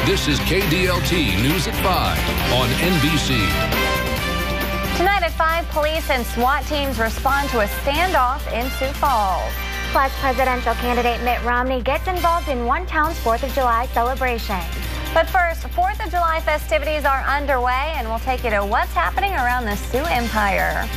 This is KDLT News at 5 on NBC. Tonight at 5, police and SWAT teams respond to a standoff in Sioux Falls. Plus, presidential candidate Mitt Romney gets involved in one town's 4th of July celebration. But first, 4th of July festivities are underway, and we'll take you to what's happening around the Sioux Empire.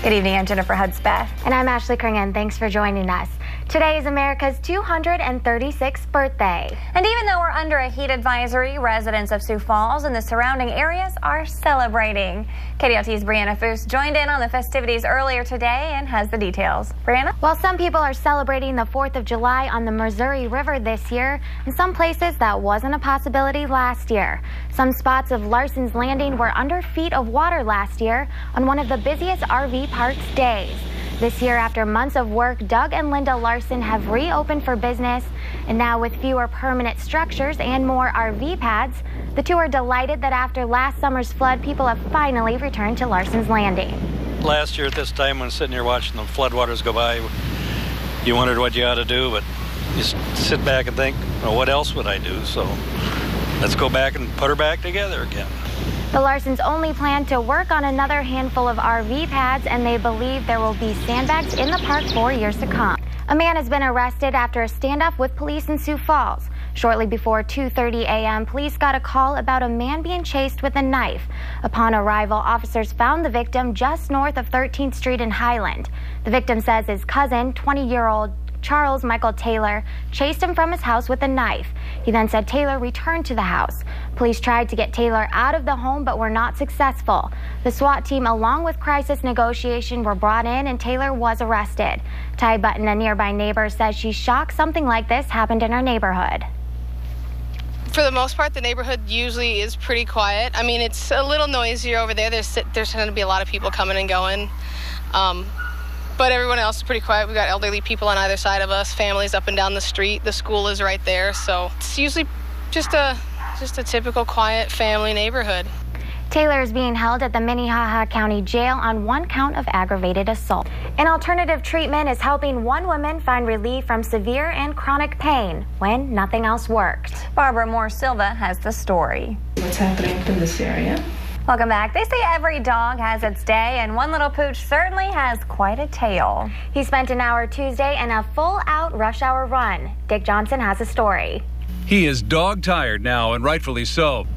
Good evening, I'm Jennifer Hudspeth. And I'm Ashley Kringen. Thanks for joining us. Today is America's 236th birthday. And even though we're under a heat advisory, residents of Sioux Falls and the surrounding areas are celebrating. KDLT's Brianna Foose joined in on the festivities earlier today and has the details. Brianna? Well, some people are celebrating the 4th of July on the Missouri River this year. In some places, that wasn't a possibility last year. Some spots of Larson's Landing were under feet of water last year on one of the busiest RV parks days. This year, after months of work, Doug and Linda Larson have reopened for business, and now with fewer permanent structures and more RV pads, the two are delighted that after last summer's flood, people have finally returned to Larson's Landing. Last year at this time, when sitting here watching the floodwaters go by, you wondered what you ought to do, but you sit back and think, well, what else would I do? So let's go back and put her back together again. The Larsons only plan to work on another handful of RV pads, and they believe there will be sandbags in the park for years to come. A man has been arrested after a standoff with police in Sioux Falls. Shortly before 2:30 a.m., police got a call about a man being chased with a knife. Upon arrival, officers found the victim just north of 13th Street in Highland. The victim says his cousin, 20-year-old Charles Michael Taylor, chased him from his house with a knife. He then said Taylor returned to the house. Police tried to get Taylor out of the home but were not successful. The SWAT team, along with crisis negotiation, were brought in and Taylor was arrested. Ty Button, a nearby neighbor, says she's shocked something like this happened in her neighborhood. For the most part, the neighborhood usually is pretty quiet. I mean, it's a little noisier over there. There's going to be a lot of people coming and going. But everyone else is pretty quiet. We've got elderly people on either side of us, families up and down the street. The school is right there, so it's usually just a typical quiet family neighborhood. Taylor is being held at the Minnehaha County Jail on one count of aggravated assault. An alternative treatment is helping one woman find relief from severe and chronic pain when nothing else worked. Barbara Moore Silva has the story. What's happening in this area? Welcome back. They say every dog has its day, and one little pooch certainly has quite a tale. He spent an hour Tuesday in a full-out rush hour run. Dick Johnson has a story. He is dog-tired now, and rightfully so.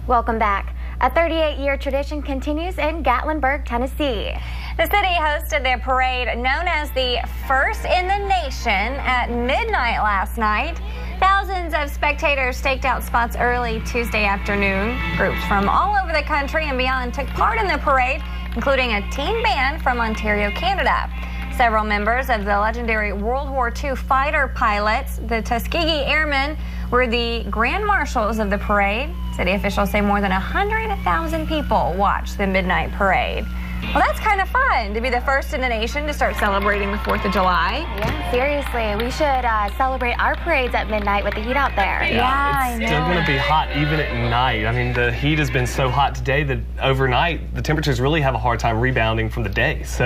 Welcome back. A 38-year tradition continues in Gatlinburg, Tennessee. The city hosted their parade known as the First in the Nation at midnight last night. Thousands of spectators staked out spots early Tuesday afternoon. Groups from all over the country and beyond took part in the parade, including a teen band from Ontario, Canada. Several members of the legendary World War II fighter pilots, the Tuskegee Airmen, were the grand marshals of the parade. City officials say more than 100,000 people watched the midnight parade. Well, that's kind of fun to be the first in the nation to start celebrating the 4th of July. Yeah, seriously. We should celebrate our parades at midnight with the heat out there. Yeah, it's still going to be hot even at night. I mean, the heat has been so hot today that overnight the temperatures really have a hard time rebounding from the day. So